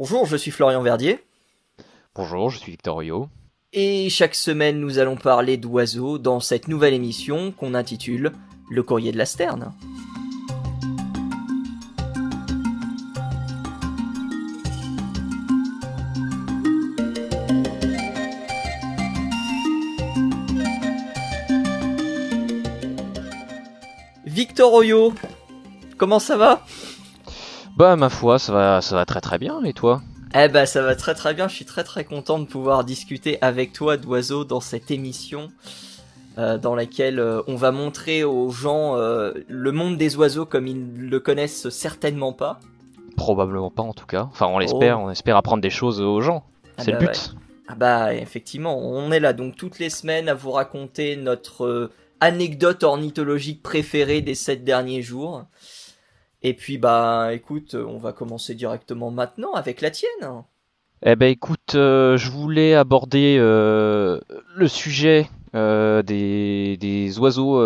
Bonjour, je suis Florian Verdier. Bonjour, je suis Victor Rio. Et chaque semaine, nous allons parler d'oiseaux dans cette nouvelle émission qu'on intitule Le Courrier de la Sterne. Victor Oyo, comment ça va? Bah ma foi, ça va très très bien, et toi? Eh ben ça va très très bien, je suis très très content de pouvoir discuter avec toi d'oiseaux dans cette émission dans laquelle on va montrer aux gens le monde des oiseaux comme ils le connaissent certainement pas. Probablement pas en tout cas. Enfin Oh, on espère apprendre des choses aux gens. ah C'est le bah ouais. but. Ah bah effectivement, on est là donc toutes les semaines à vous raconter notre anecdote ornithologique préférée des 7 derniers jours. Et puis bah écoute, on va commencer directement maintenant avec la tienne. Eh ben écoute, je voulais aborder le sujet des oiseaux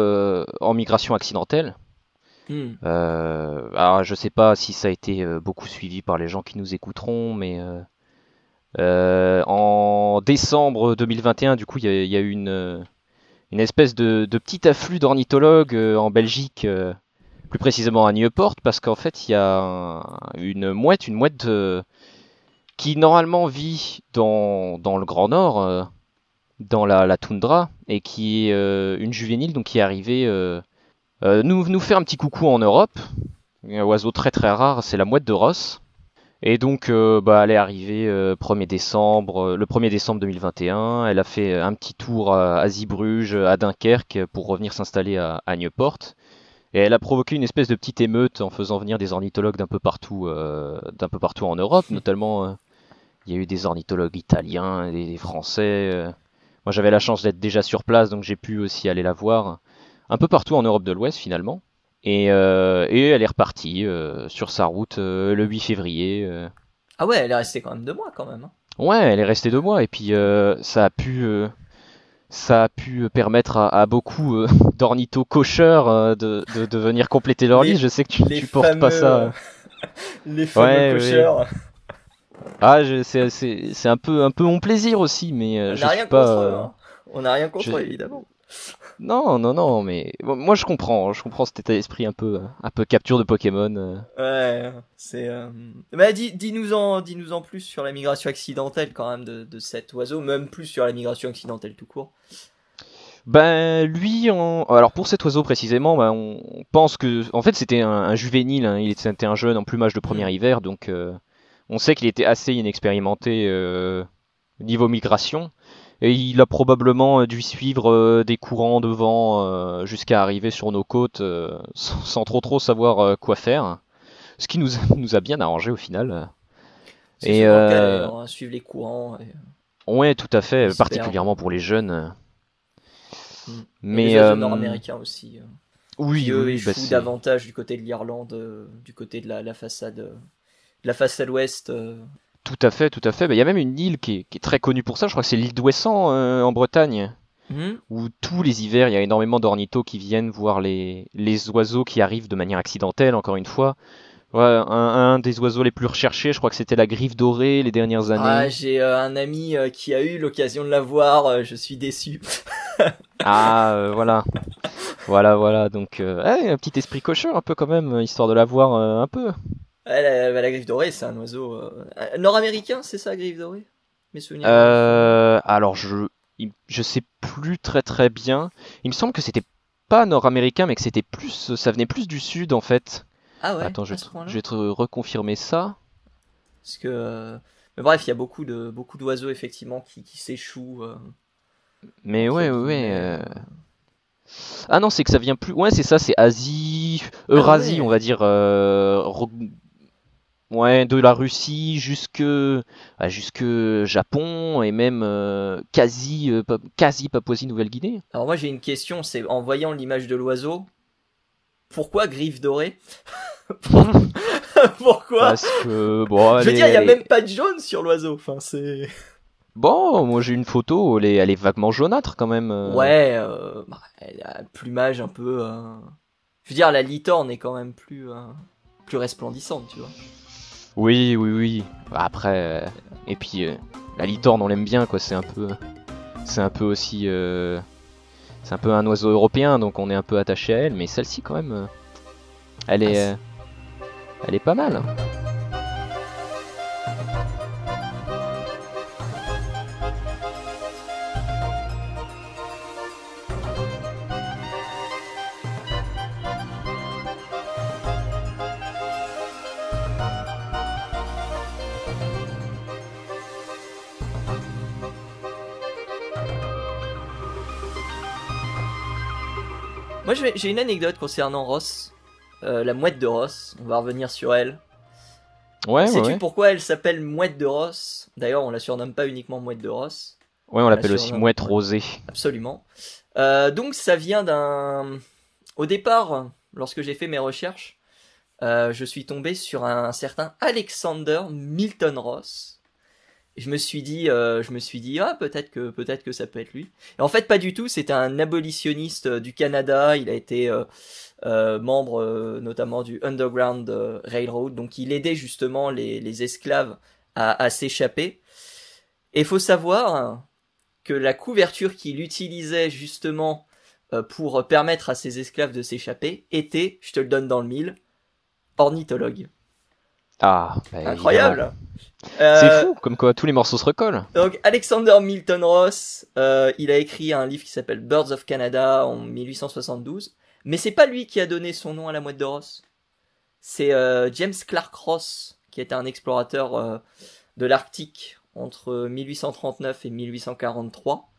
en migration accidentelle. Hmm. Alors je sais pas si ça a été beaucoup suivi par les gens qui nous écouteront, mais en décembre 2021, du coup, il y a eu une espèce de petit afflux d'ornithologues en Belgique, plus précisément à Nieuport, parce qu'en fait, il y a une mouette qui normalement vit dans le Grand Nord, dans la toundra, et qui est une juvénile, donc qui est arrivée nous faire un petit coucou en Europe. Un oiseau très très rare, c'est la mouette de Ross. Et donc, elle est arrivée le 1er décembre 2021. Elle a fait un petit tour à Zeebruges, à Dunkerque, pour revenir s'installer à Nieuport. Et elle a provoqué une espèce de petite émeute en faisant venir des ornithologues d'un peu partout en Europe. Notamment, il y a eu des ornithologues italiens, des Français. Moi, j'avais la chance d'être déjà sur place, donc j'ai pu aussi aller la voir un peu partout en Europe de l'Ouest finalement. Et elle est repartie sur sa route le 8 février. Ah ouais, elle est restée quand même 2 mois quand même, hein. Ouais, elle est restée 2 mois et puis ça a pu permettre à beaucoup d'ornithos-cocheurs de venir compléter leur liste. Les, Je sais que tu, les tu portes pas fameux, ça. les fameux Ouais, ouais. cocheurs. Ah, c'est un peu mon plaisir aussi, mais On je n'a suis rien pas. contre eux, hein. On n'a rien Je... contre eux, évidemment. Non, non, non, mais bon, moi je comprends cet état d'esprit un peu capture de Pokémon. Ouais, c'est. Dis-nous en plus sur la migration accidentelle quand même de cet oiseau, même plus sur la migration accidentelle tout court. Ben lui, alors pour cet oiseau précisément, ben, on pense que, en fait, c'était un juvénile, hein. C'était un jeune en plumage de Hmm. premier hiver, donc on sait qu'il était assez inexpérimenté niveau migration, et il a probablement dû suivre des courants de vent jusqu'à arriver sur nos côtes sans trop savoir quoi faire, ce qui nous a bien arrangé au final. C'est Et souvent le cas d'ailleurs, hein, suivre les courants et ouais, tout à ils fait, se perdent. particulièrement pour les jeunes. Hmm. Et les Mais oiseaux nord-américains aussi, qui oui, oui, eux oui, bah échouent c'est. davantage du côté de l'Irlande, du côté de la façade ouest. Tout à fait, tout à fait. Bah, il y a même une île qui est très connue pour ça. Je crois que c'est l'île d'Ouessant en Bretagne, Hmm. où tous les hivers, il y a énormément d'ornithos qui viennent voir les oiseaux qui arrivent de manière accidentelle, encore une fois. Ouais, un des oiseaux les plus recherchés, je crois que c'était la griffe dorée les dernières Ah, années. j'ai un ami qui a eu l'occasion de la voir, je suis déçu. Ah, voilà, voilà, voilà. Donc, ouais, un petit esprit cocheur un peu quand même, histoire de la voir un peu. La griffe dorée, c'est un oiseau nord-américain, c'est ça, griffe dorée? Mes souvenirs sont. Alors, je sais plus très très bien. Il me semble que c'était pas nord-américain, mais que ça venait plus du sud en fait. Ah ouais, Attends, je à vais ce te, je point-là. vais te reconfirmer ça. Parce que. Mais bref, il y a beaucoup d'oiseaux effectivement qui s'échouent Mais entre ouais, ouais, ouais. guillemets. Ah non, c'est que ça vient plus. Ouais, c'est ça, c'est Asie, Ah Eurasie, on ouais. va dire. Ouais, de la Russie jusque Japon et même quasi Papouasie-Nouvelle-Guinée. Alors moi j'ai une question, c'est en voyant l'image de l'oiseau, pourquoi griffe dorée? Pourquoi? Parce que bon, Je elle veux est, dire, il y elle a est. même pas de jaune sur l'oiseau. Enfin, c'est. Bon, moi j'ai une photo, elle est vaguement jaunâtre quand même. Ouais, elle a un plumage un peu. Je veux dire, la licorne est quand même plus resplendissante, tu vois. Oui, oui, oui. Après, et puis la licorne, on l'aime bien, quoi. C'est un peu aussi, c'est un peu un oiseau européen, donc on est un peu attaché à elle. Mais celle-ci, quand même, elle Ah, est, elle est pas mal. Moi, j'ai une anecdote concernant Ross, la mouette de Ross. On va revenir sur elle. Ouais, ouais, Sais-tu ouais. pourquoi elle s'appelle mouette de Ross? D'ailleurs, on la surnomme pas uniquement mouette de Ross. Ouais, on On la l'appelle aussi surnomme, mouette ouais, rosée. absolument. Donc, ça vient d'un. Au départ, lorsque j'ai fait mes recherches, je suis tombé sur un certain Alexander Milton Ross. Et je me suis dit, ah, peut-être que ça peut être lui. Et en fait, pas du tout. C'était un abolitionniste du Canada. Il a été membre notamment du Underground Railroad. Donc, il aidait justement les esclaves à s'échapper. Et il faut savoir que la couverture qu'il utilisait justement pour permettre à ses esclaves de s'échapper était, je te le donne dans le mille, ornithologue. Ah, bah évidemment. Incroyable. C'est Euh, fou, comme quoi tous les morceaux se recollent. donc Alexander Milton Ross, il a écrit un livre qui s'appelle Birds of Canada en 1872, mais c'est pas lui qui a donné son nom à la mouette de Ross. C'est James Clark Ross, qui était un explorateur de l'Arctique entre 1839 et 1843.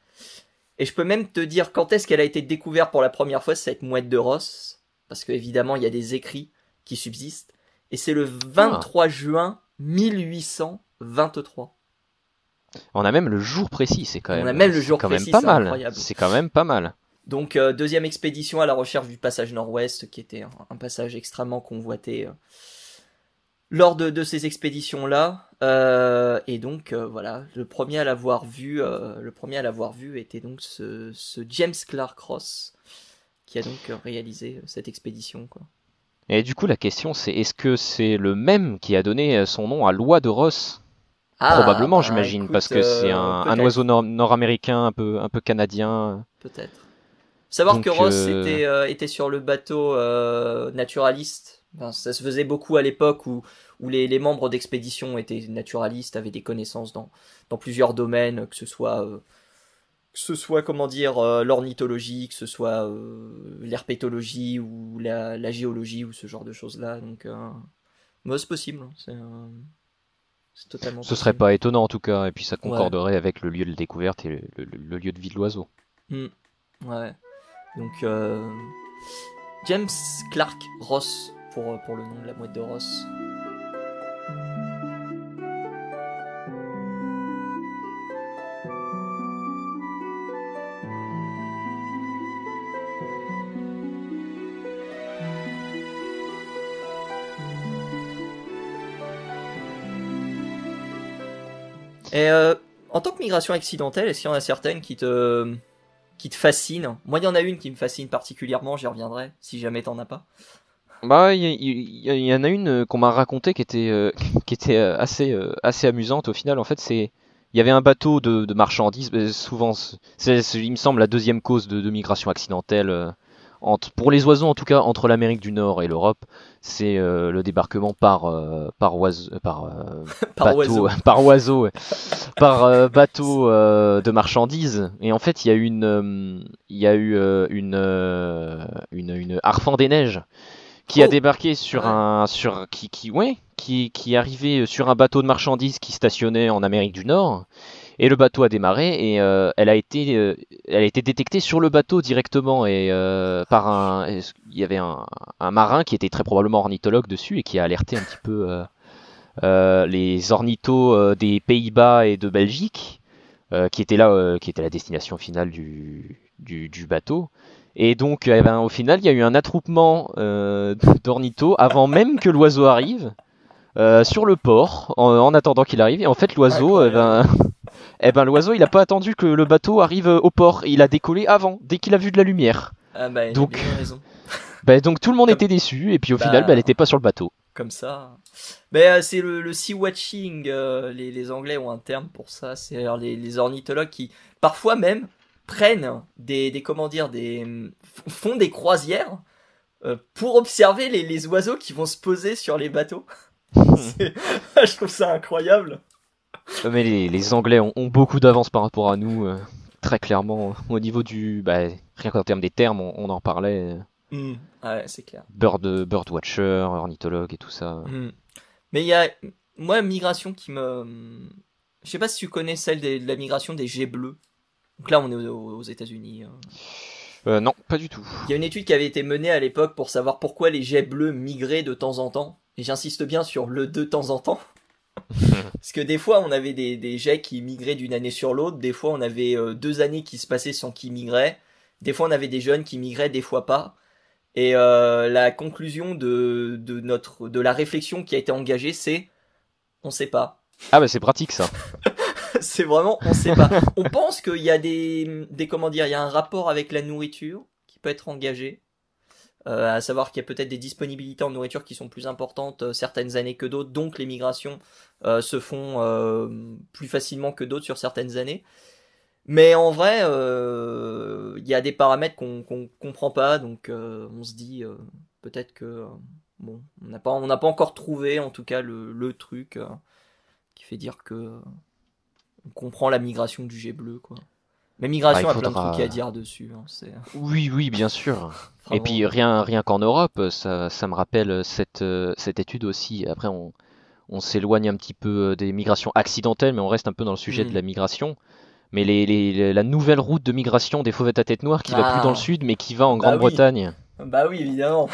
Et je peux même te dire quand est-ce qu'elle a été découverte pour la première fois, cette mouette de Ross, parce qu'évidemment il y a des écrits qui subsistent, et c'est le Ah, 23 juin 1823. on a même le jour précis, On a même le c'est jour quand même précis, pas c'est mal. incroyable. C'est quand même pas mal. Donc deuxième expédition à la recherche du passage nord-ouest, qui était un passage extrêmement convoité lors de ces expéditions-là. Et donc voilà, le premier à l'avoir vu était donc ce James Clark Ross, qui a donc réalisé cette expédition, quoi. Et du coup, la question c'est est-ce que c'est le même qui a donné son nom à l'oie de Ross? Ah, Probablement, ben j'imagine, parce écoute, que c'est un oiseau peut-être, nord-américain, un peu canadien. peut-être. Savoir que Donc, Ross était sur le bateau naturaliste. Enfin, ça se faisait beaucoup à l'époque où les membres d'expédition étaient naturalistes, avaient des connaissances dans plusieurs domaines, que ce soit comment dire, l'ornithologie, que ce soit l'herpétologie ou la géologie ou ce genre de choses-là. Donc, moi, c'est possible, hein. C'est totalement ce serait possible. pas étonnant en tout cas, et puis ça Ouais. concorderait avec le lieu de découverte et le lieu de vie de l'oiseau. Hmm. Ouais. Donc, James Clark Ross pour le nom de la mouette de Ross. Et en tant que migration accidentelle, est-ce qu'il y en a certaines qui te fascinent? Moi, il y en a une qui me fascine particulièrement, j'y reviendrai, si jamais t'en as pas. Bah, il y en a une qu'on m'a racontée qui était assez amusante au final. En fait, il y avait un bateau de marchandises. Souvent, il me semble, la deuxième cause de migration accidentelle, pour les oiseaux en tout cas, entre l'Amérique du Nord et l'Europe, c'est le débarquement par Par bateau, oiseau. par oiseau, ouais, par bateau de marchandises. Et en fait, il y a eu une Harfang des Neiges qui a Oh! débarqué Ah sur ouais. un ouais, qui est arrivé sur un bateau de marchandises qui stationnait en Amérique du Nord et le bateau a démarré et elle a été détectée sur le bateau directement et il y avait un marin qui était très probablement ornithologue dessus et qui a alerté un petit peu les ornithos des Pays-Bas et de Belgique qui était la destination finale du bateau. Et donc, eh ben, au final, il y a eu un attroupement d'ornithos avant même que l'oiseau arrive sur le port, en attendant qu'il arrive. Et en fait, l'oiseau, Incroyable. l'oiseau, il a pas attendu que le bateau arrive au port. Il a décollé avant, dès qu'il a vu de la lumière. Ah bah, il a Donc, bien eu raison. donc tout le monde Comme, était déçu. Et puis au final, elle bah, n'était pas sur le bateau. comme ça. Mais c'est le sea watching. Les Anglais ont un terme pour ça. C'est alors les ornithologues qui parfois même prennent comment dire font des croisières pour observer les oiseaux qui vont se poser sur les bateaux. Je trouve ça incroyable. Mais les Anglais ont beaucoup d'avance par rapport à nous, très clairement. Au niveau du. Bah, rien qu'en termes des termes, on en parlait. Ouais, c'est clair. Bird watcher, ornithologue et tout ça. Mais il y a, moi, migration qui me. Je sais pas si tu connais celle de la migration des geais bleus. Donc là, on est aux États-Unis. Non, pas du tout. Il y a une étude qui avait été menée à l'époque pour savoir pourquoi les geais bleus migraient de temps en temps. Et j'insiste bien sur le de temps en temps. Parce que des fois, on avait des geais qui migraient d'une année sur l'autre. Des fois, on avait 2 années qui se passaient sans qu'ils migraient. Des fois, on avait des jeunes qui migraient, des fois pas. Et la conclusion de la réflexion qui a été engagée, c'est on sait pas. Ah bah c'est pratique ça. C'est vraiment on sait pas. On pense qu'il y a des comment dire, il y a un rapport avec la nourriture qui peut être engagé. À savoir qu'il y a peut-être des disponibilités en nourriture qui sont plus importantes certaines années que d'autres, donc les migrations se font plus facilement que d'autres sur certaines années. Mais en vrai, il y a des paramètres qu'on comprend pas, donc on se dit peut-être que bon, on n'a pas encore trouvé en tout cas le truc qui fait dire que on comprend la migration du jet bleu, quoi. Mais migration Ah, a plein de trucs à dire dessus. Hein, c'est Oui, bien sûr. Et vraiment. puis rien qu'en Europe, ça me rappelle cette étude aussi. Après, on s'éloigne un petit peu des migrations accidentelles, mais on reste un peu dans le sujet de la migration. Mais la nouvelle route de migration des fauvettes à tête noire qui va plus dans le Ah, sud, mais qui va en bah oui, Grande-Bretagne. bah oui, évidemment.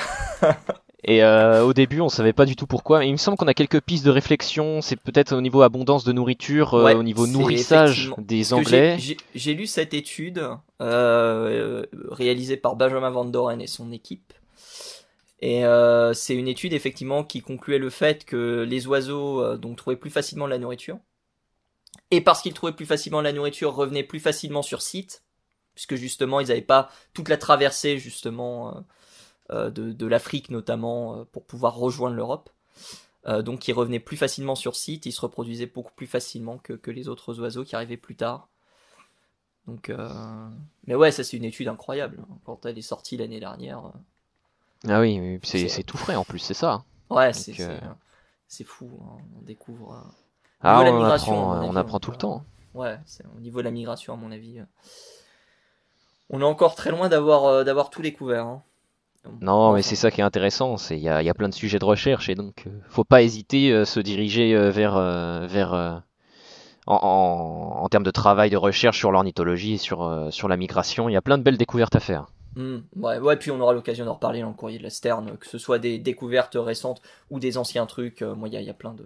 Et au début, on savait pas du tout pourquoi. Et il me semble qu'on a quelques pistes de réflexion. C'est peut-être au niveau abondance de nourriture, Ouais, au niveau c'est nourrissage effectivement. Parce des que Anglais. j'ai lu cette étude réalisée par Benjamin Van Doren et son équipe. Et c'est une étude effectivement qui concluait le fait que les oiseaux donc trouvaient plus facilement de la nourriture. Et parce qu'ils trouvaient plus facilement la nourriture, revenaient plus facilement sur site, puisque justement ils n'avaient pas toute la traversée justement de l'Afrique notamment pour pouvoir rejoindre l'Europe. Donc ils revenaient plus facilement sur site, ils se reproduisaient beaucoup plus facilement que les autres oiseaux qui arrivaient plus tard. Donc, mais ouais, ça c'est une étude incroyable. Quand elle est sortie l'année dernière, Ah oui, c'est c'est tout frais en plus, c'est ça. ouais, Donc, c'est fou. Hein. On découvre. Au niveau ah, de la migration, à mon on avis, apprend tout le temps. ouais, au niveau de la migration, à mon avis, on est encore très loin d'avoir tout découvert. Hein. Non, mais Enfin, c'est ça qui est intéressant, il y a plein de sujets de recherche et donc faut pas hésiter se diriger vers en termes de travail de recherche sur l'ornithologie et sur la migration, il y a plein de belles découvertes à faire. ouais, puis on aura l'occasion d'en reparler dans le courrier de la Sterne, que ce soit des découvertes récentes ou des anciens trucs. Moi, il y a plein de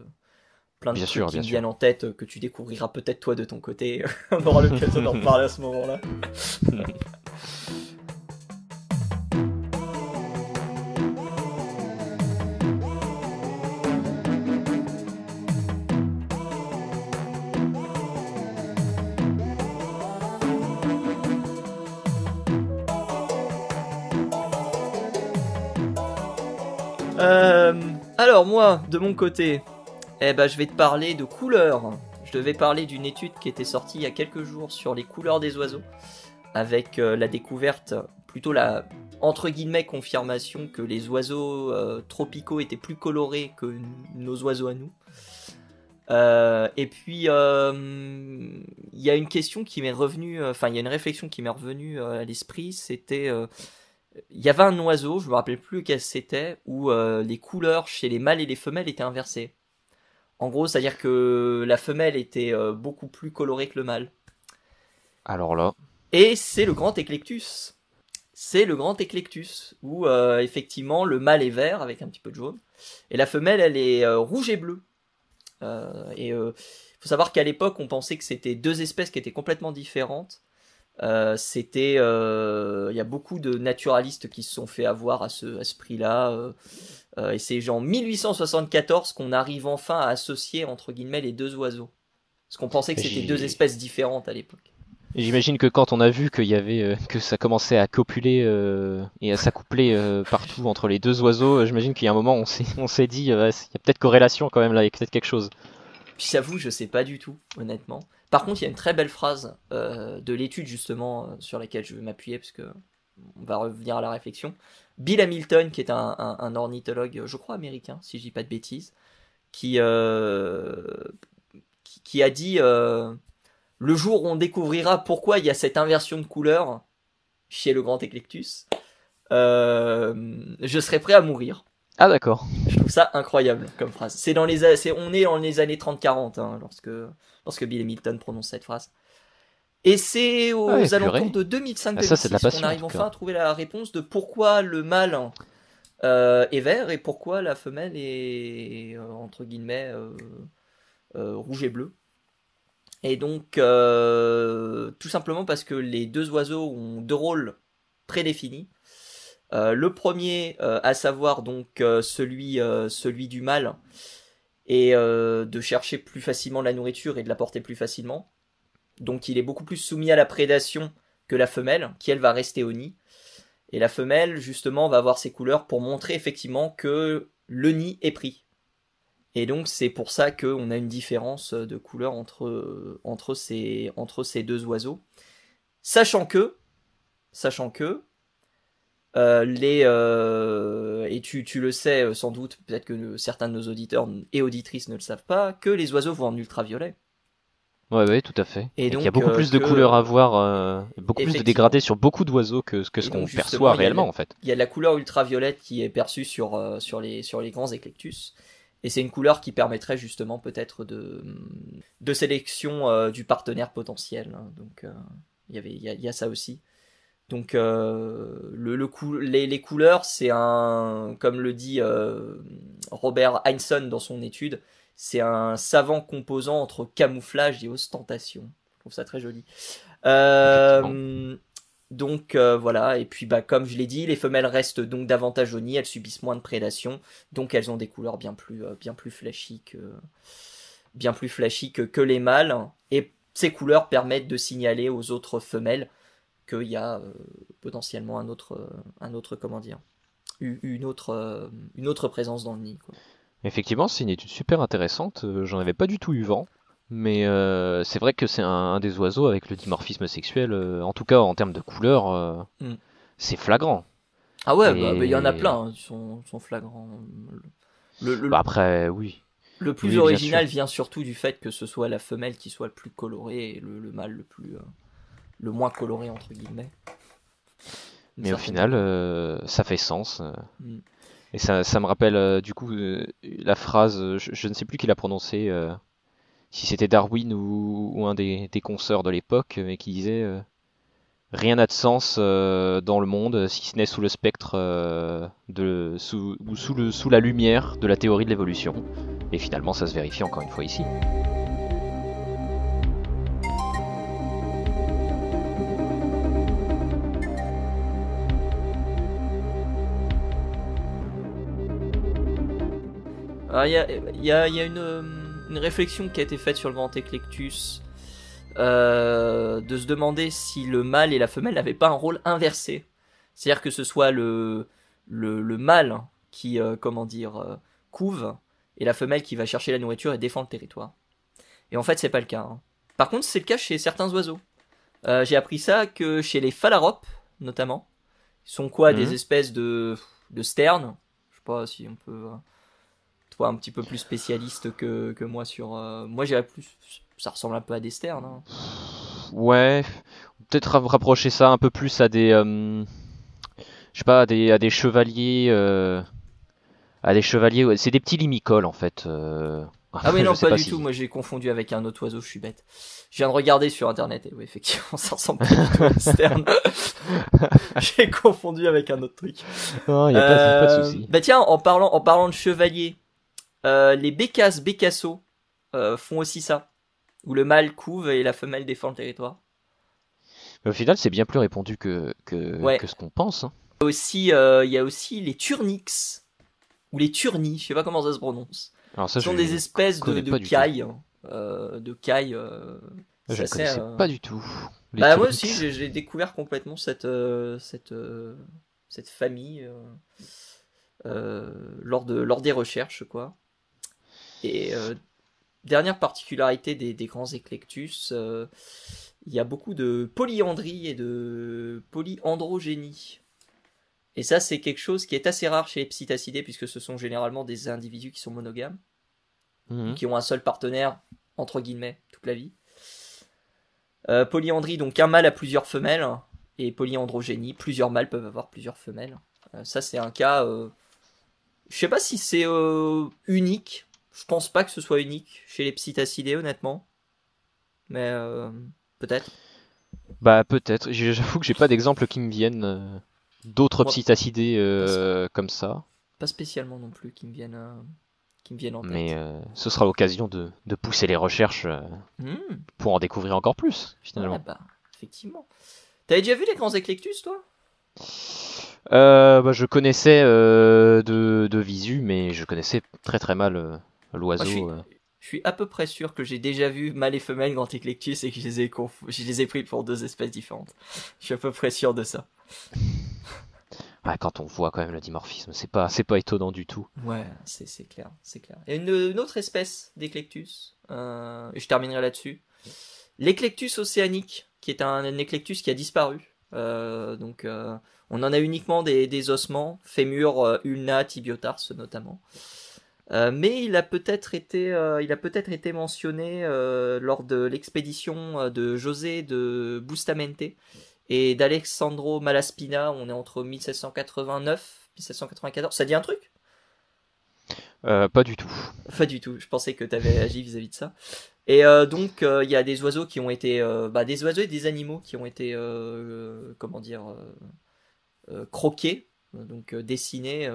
trucs qui Bien me sûr. viennent en tête que tu découvriras peut-être toi de ton côté. On aura l'occasion d'en reparler à ce moment-là. Alors moi, de mon côté, je vais te parler de couleurs. Je devais parler d'une étude qui était sortie il y a quelques jours sur les couleurs des oiseaux, avec la découverte, plutôt la entre guillemets confirmation que les oiseaux tropicaux étaient plus colorés que nos oiseaux à nous. Et puis il y a une question qui m'est revenue, enfin il y a une réflexion qui m'est revenue à l'esprit, c'était il y avait un oiseau, je me rappelle plus lequel c'était, où les couleurs chez les mâles et les femelles étaient inversées. En gros, c'est-à-dire que la femelle était beaucoup plus colorée que le mâle. Alors là, Et c'est le grand éclectus. C'est le grand éclectus, où effectivement le mâle est vert avec un petit peu de jaune, et la femelle elle est rouge et bleue. Et faut savoir qu'à l'époque on pensait que c'était deux espèces qui étaient complètement différentes. Il y a beaucoup de naturalistes qui se sont fait avoir à ce prix-là. Et c'est genre 1874 qu'on arrive enfin à associer entre guillemets les deux oiseaux. Parce qu'on pensait que c'était deux j'ai espèces différentes à l'époque. Et j'imagine que quand on a vu qu'il y avait que ça commençait à copuler et à s'accoupler partout entre les deux oiseaux, j'imagine qu'il y a un moment on s'est dit il y a peut-être corrélation quand même là, il y a peut-être quelque chose. Puis j'avoue, je sais pas du tout, honnêtement. Par contre, il y a une très belle phrase de l'étude justement sur laquelle je vais m'appuyer parce que on va revenir à la réflexion. Bill Hamilton, qui est un ornithologue, je crois américain, si je dis pas de bêtises, qui qui a dit le jour où on découvrira pourquoi il y a cette inversion de couleur chez le grand Eclectus, je serai prêt à mourir. Ah d'accord. Je trouve ça incroyable comme phrase. On est dans les années 30-40 hein, lorsque Bill Hamilton prononce cette phrase. Et c'est Ah ouais, aux alentours purée. de Ah, ça c'est de la 2005-2006 qu'on passion en arrive tout enfin cas. à trouver la réponse de pourquoi le mâle est vert et pourquoi la femelle est entre guillemets rouge et bleu. Et donc tout simplement parce que les deux oiseaux ont deux rôles prédéfinis. Le premier, à savoir donc celui du mâle, et de chercher plus facilement la nourriture et de la porter plus facilement. Donc il est beaucoup plus soumis à la prédation que la femelle, qui elle va rester au nid. Et la femelle, justement, va avoir ses couleurs pour montrer effectivement que le nid est pris. Et donc c'est pour ça qu'on a une différence de couleur entre ces deux oiseaux. Sachant que, sachant que et tu le sais sans doute, peut-être que certains de nos auditeurs et auditrices ne le savent pas, que les oiseaux voient en ultraviolet. Ouais, ouais, tout à fait. Et Et qu'il y a donc beaucoup plus de couleurs que à voir, beaucoup plus de dégradés effectivement. sur beaucoup d'oiseaux que ce Et donc qu'on justement, perçoit réellement en fait. il y a de la couleur ultraviolette qui est perçue sur les grands éclectus. Et c'est une couleur qui permettrait justement peut-être de sélection du partenaire potentiel. Hein. Donc il y a ça aussi. Donc les couleurs, c'est un, comme le dit Robert Heinsohn dans son étude, c'est un savant composant entre camouflage et ostentation. Je trouve ça très joli. Effectivement. Euh, donc voilà, et puis bah comme je l'ai dit, les femelles restent donc davantage au nid, elles subissent moins de prédation, donc elles ont des couleurs bien plus flashy que les mâles, et ces couleurs permettent de signaler aux autres femelles qu'il y a potentiellement un autre comment dire, une autre présence dans le nid. Quoi. Effectivement, c'est une étude super intéressante. J'en avais pas du tout eu vent. Mais c'est vrai que c'est un des oiseaux avec le dimorphisme sexuel, en tout cas en termes de couleur, Mm. c'est flagrant. Ah ouais, bah il y en a plein, Et hein, sont flagrants. bah après, oui, Le plus oui, bien original sûr. vient surtout du fait que ce soit la femelle qui soit le plus colorée et le mâle le moins coloré entre guillemets, d'une Mais au certaine final, manière. ça fait sens. Mm. Et ça me rappelle du coup la phrase, je ne sais plus qui l'a prononcée, si c'était Darwin ou un des consoeurs de l'époque, mais qui disait rien n'a de sens dans le monde si ce n'est sous le spectre sous la lumière de la théorie de l'évolution. Et finalement, ça se vérifie encore une fois ici. Alors, il y a une réflexion qui a été faite sur le grand Eclectus de se demander si le mâle et la femelle n'avaient pas un rôle inversé. C'est-à-dire que ce soit le mâle qui, comment dire, couve et la femelle qui va chercher la nourriture et défend le territoire. Et en fait, c'est pas le cas. Hein. Par contre, c'est le cas chez certains oiseaux. J'ai appris ça que chez les phalaropes, notamment, ils sont quoi, des Mhm. espèces de sternes. Je sais pas si on peut toi un petit peu plus spécialiste que moi sur. Moi, j'irais plus. Ça ressemble un peu à des sternes. Hein. Ouais, peut-être rapprocher ça un peu plus à des, je sais pas, à des chevaliers. Ouais, c'est des petits limicoles en fait. Ah oui, Je non, sais pas pas du tout. si. Moi, j'ai confondu avec un autre oiseau. Je suis bête. Je viens de regarder sur internet et oui, effectivement, ça ressemble pas du tout à une sterne. J'ai confondu avec un autre truc. Non, y a pas de souci. Bah tiens, en parlant de chevalier, les bécasses bécassos font aussi ça, où le mâle couve et la femelle défend le territoire. Mais au final, c'est bien plus répandu Ouais. que ce qu'on pense, hein. Aussi, il y a aussi les turnix ou les turnis, je sais pas comment ça se prononce. Alors ça, Ce sont des je espèces connais de pas du tout. cailles, de cailles Je ne C'est assez, connaissais pas du tout. Les Bah moi Tulix. aussi, j'ai découvert complètement cette famille lors des recherches, quoi. Et dernière particularité des grands éclectus, il y a beaucoup de polyandrie et de polyandrogénie. Et ça, c'est quelque chose qui est assez rare chez les psittacidés, puisque ce sont généralement des individus qui sont monogames, Mhm. qui ont un seul partenaire, entre guillemets, toute la vie. Polyandrie, donc un mâle a plusieurs femelles, et polyandrogénie, plusieurs mâles peuvent avoir plusieurs femelles. Ça, c'est un cas. Je sais pas si c'est unique. Je pense pas que ce soit unique chez les psittacidés, honnêtement. Mais peut-être. Bah peut-être. J'avoue que j'ai pas d'exemple qui me viennent d'autres Moi, psittacidés pas, comme ça. pas spécialement non plus qui me viennent en Mais tête. ce sera l'occasion de pousser les recherches Hmm, pour en découvrir encore plus, ouais, finalement. bah, effectivement. T'avais déjà vu les grands éclectus, toi? Bah, je connaissais de visu, mais je connaissais très très mal Moi, l'oiseau. je suis à peu près sûr que j'ai déjà vu mâle et femelle grand éclectus et que je les ai pris pour deux espèces différentes. Je suis à peu près sûr de ça. Ouais, quand on voit quand même le dimorphisme, c'est pas étonnant du tout. Ouais, c'est clair, c'est clair. Et une autre espèce d'éclectus, et je terminerai là-dessus. L'éclectus océanique, qui est un éclectus qui a disparu. On en a uniquement des ossements, fémur, ulna, tibiotarse notamment. Mais il a peut-être été mentionné lors de l'expédition de José de Bustamante et d'Alexandro Malaspina. On est entre 1789 et 1794. Ça dit un truc? Pas du tout. Pas du tout. Je pensais que tu avais agi vis-à-vis de ça. Et il y a des oiseaux qui ont été, des oiseaux et des animaux qui ont été, croqués, donc dessinés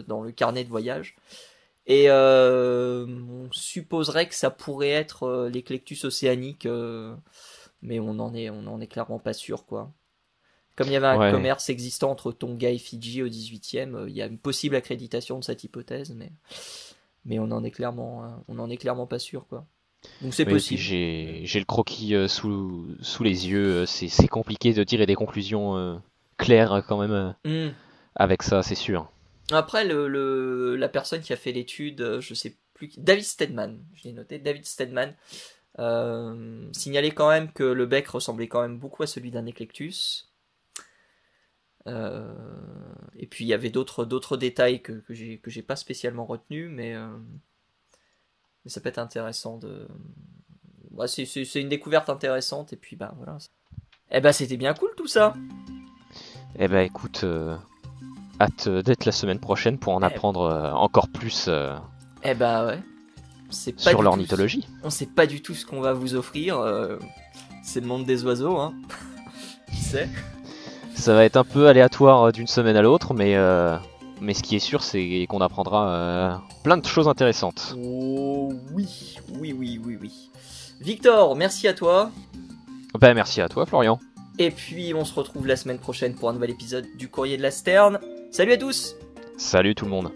dans le carnet de voyage. Et on supposerait que ça pourrait être l'éclectus océanique, mais on en est clairement pas sûr, quoi. Comme il y avait un Ouais. commerce existant entre Tonga et Fidji au 18e, il y a une possible accréditation de cette hypothèse, mais on en est clairement pas sûr, quoi. Donc c'est Oui, et puis possible. j'ai le croquis sous les yeux. C'est compliqué de tirer des conclusions claires quand même Hmm. avec ça, c'est sûr. Après, la personne qui a fait l'étude, je sais plus, David Steadman, je l'ai noté, David Steadman, signalait quand même que le bec ressemblait quand même beaucoup à celui d'un éclectus. Euh, et puis il y avait d'autres détails que j'ai pas spécialement retenus, mais ça peut être intéressant de. Ouais, c'est une découverte intéressante et puis bah voilà. Eh ben c'était bien cool tout ça. Eh ben écoute, hâte d'être la semaine prochaine pour en Eh, apprendre encore plus eh ben ouais. C'est pas sur du tout. l'ornithologie. On sait pas du tout ce qu'on va vous offrir. C'est le monde des oiseaux, hein. Qui sait? Ça va être un peu aléatoire d'une semaine à l'autre, mais ce qui est sûr, c'est qu'on apprendra plein de choses intéressantes. Oh oui, oui, oui, oui, oui. Victor, merci à toi. Ben merci à toi, Florian. Et puis on se retrouve la semaine prochaine pour un nouvel épisode du Courrier de la Sterne. Salut à tous! Salut tout le monde.